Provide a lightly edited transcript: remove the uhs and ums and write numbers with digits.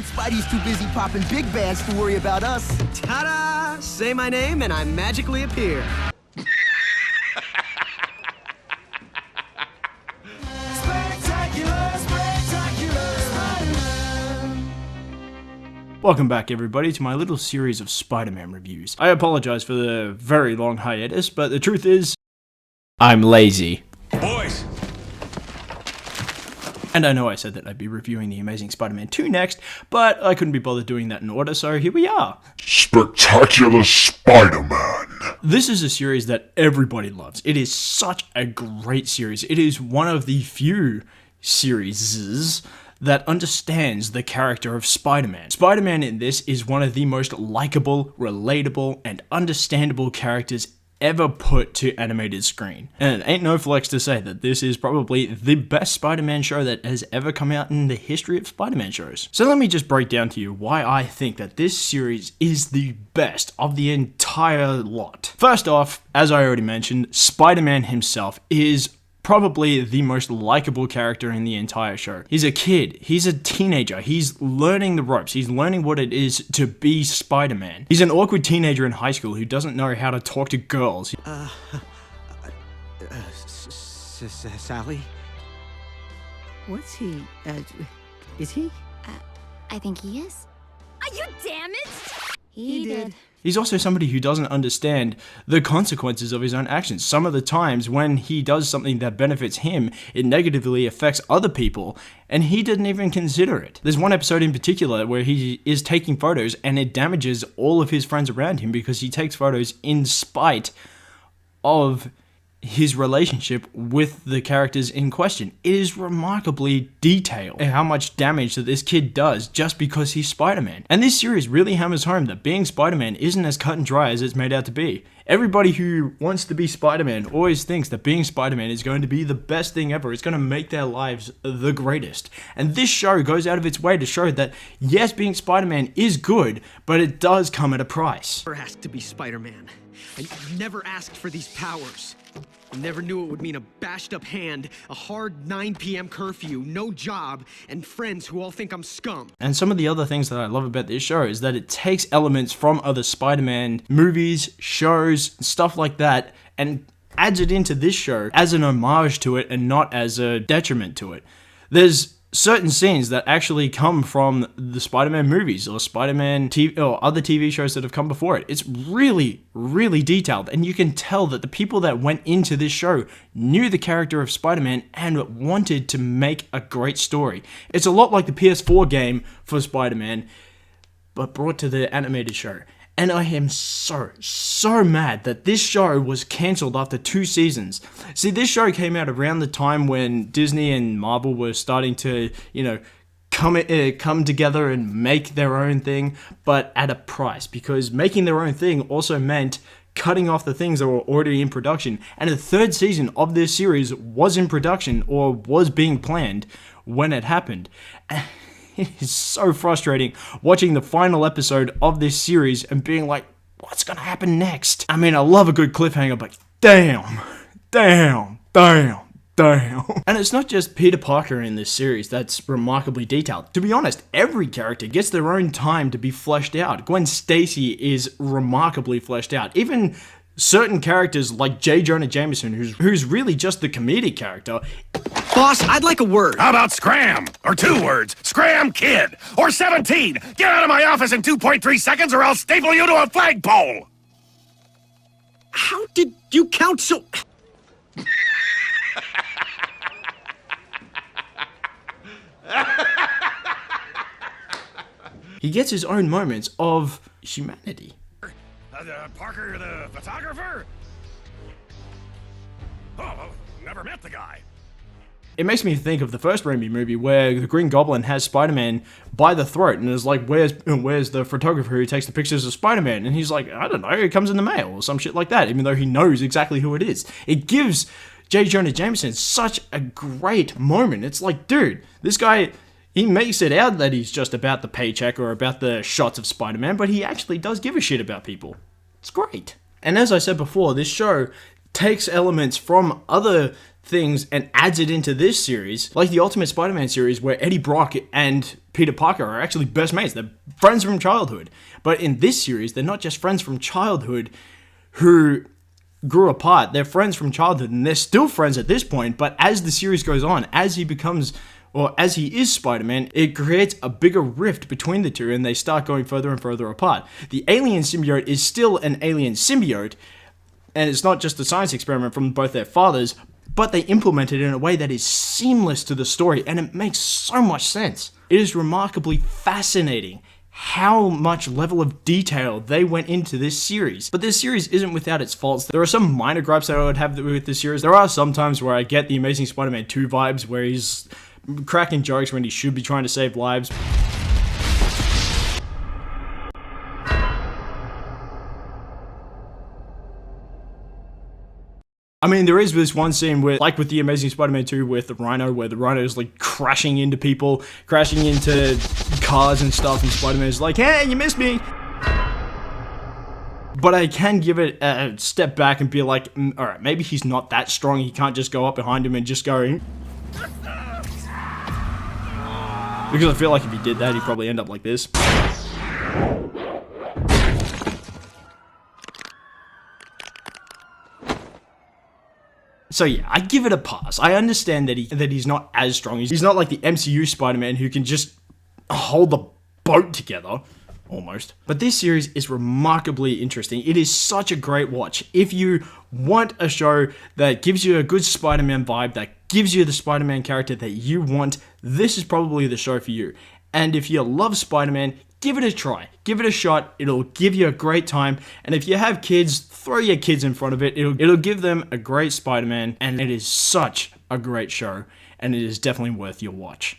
Spidey's too busy popping big bags to worry about us. Ta-da! Say my name and I magically appear. Welcome back, everybody, to my little series of Spider-Man reviews. I apologize for the very long hiatus, but the truth is, I'm lazy. Boys! And I know I said that I'd be reviewing The Amazing Spider-Man 2 next, but I couldn't be bothered doing that in order, so here we are. Spectacular Spider-Man! This is a series that everybody loves. It is such a great series. It is one of the few series that understands the character of Spider-Man. Spider-Man in this is one of the most likable, relatable, and understandable characters ever put to animated screen. And it ain't no flex to say that this is probably the best Spider-Man show that has ever come out in the history of Spider-Man shows. So let me just break down to you why I think that this series is the best of the entire lot. First off, as I already mentioned, Spider-Man himself is probably the most likable character in the entire show. He's a kid, he's a teenager, he's learning the ropes, he's learning what it is to be Spider-Man. He's an awkward teenager in high school who doesn't know how to talk to girls. Sally? What's he? Is he? I think he is. Are you damaged? He did. He's also somebody who doesn't understand the consequences of his own actions. Some of the times when he does something that benefits him, it negatively affects other people, and he didn't even consider it. There's one episode in particular where he is taking photos and it damages all of his friends around him because he takes photos in spite of his relationship with the characters in question. It is remarkably detailed how much damage that this kid does just because he's Spider-Man. And this series really hammers home that being Spider-Man isn't as cut and dry as it's made out to be. Everybody who wants to be Spider-Man always thinks that being Spider-Man is going to be the best thing ever. It's going to make their lives the greatest. And this show goes out of its way to show that, yes, being Spider-Man is good, but it does come at a price. Never asked to be Spider-Man. I never asked for these powers. I never knew it would mean a bashed up hand, a hard 9 p.m. curfew, no job, and friends who all think I'm scum. And some of the other things that I love about this show is that it takes elements from other Spider-Man movies, shows, stuff like that, and adds it into this show as an homage to it and not as a detriment to it. There's certain scenes that actually come from the Spider-Man movies or Spider-Man TV or other TV shows that have come before it. It's really, really detailed, and you can tell that the people that went into this show knew the character of Spider-Man and wanted to make a great story. It's a lot like the PS4 game for Spider-Man, but brought to the animated show. And I am so mad that this show was cancelled after 2 seasons. See, this show came out around the time when Disney and Marvel were starting to, come together and make their own thing, but at a price. Because making their own thing also meant cutting off the things that were already in production. And the 3rd season of this series was in production or was being planned when it happened. It is so frustrating watching the final episode of this series and being like, what's gonna happen next? I mean, I love a good cliffhanger, but damn. And it's not just Peter Parker in this series that's remarkably detailed. To be honest, every character gets their own time to be fleshed out. Gwen Stacy is remarkably fleshed out. Even certain characters like J. Jonah Jameson, who's really just the comedic character. Boss, I'd like a word. How about scram? Or 2 words. Scram kid. Or 17. Get out of my office in 2.3 seconds or I'll staple you to a flagpole. How did you count so... He gets his own moments of humanity. Parker, the photographer? Oh, never met the guy. It makes me think of the first Raimi movie where the Green Goblin has Spider-Man by the throat and is like, where's the photographer who takes the pictures of Spider-Man? And he's like, I don't know, it comes in the mail or some shit like that, even though he knows exactly who it is. It gives J. Jonah Jameson such a great moment. It's like, dude, this guy, he makes it out that he's just about the paycheck or about the shots of Spider-Man, but he actually does give a shit about people. It's great. And as I said before, this show takes elements from other things and adds it into this series, like the Ultimate Spider-Man series, where Eddie Brock and Peter Parker are actually best mates. They're friends from childhood. But in this series, they're not just friends from childhood who grew apart. They're friends from childhood, and they're still friends at this point. But as the series goes on, as he becomes, or as he is Spider-Man, it creates a bigger rift between the two, and they start going further and further apart. The alien symbiote is still an alien symbiote, and it's not just a science experiment from both their fathers, but they implement it in a way that is seamless to the story, and it makes so much sense. It is remarkably fascinating how much level of detail they went into this series. But this series isn't without its faults. There are some minor gripes that I would have with this series. There are some times where I get the Amazing Spider-Man 2 vibes, where he's cracking jokes when he should be trying to save lives. I mean, there is this one scene where, like with the Amazing Spider-Man 2 with the Rhino, where the Rhino is like crashing into people, crashing into cars and stuff, and Spider-Man is like, hey, you missed me! But I can give it a step back and be like, alright, maybe he's not that strong, he can't just go up behind him and just go... Because I feel like if he did that, he'd probably end up like this. So yeah, I give it a pass. I understand that he's not as strong. He's not like the MCU Spider-Man who can just hold the boat together, almost. But this series is remarkably interesting. It is such a great watch. If you want a show that gives you a good Spider-Man vibe, that gives you the Spider-Man character that you want, this is probably the show for you. And if you love Spider-Man, give it a try. Give it a shot. It'll give you a great time. And if you have kids, throw your kids in front of it. It'll give them a great Spider-Man. And it is such a great show. And it is definitely worth your watch.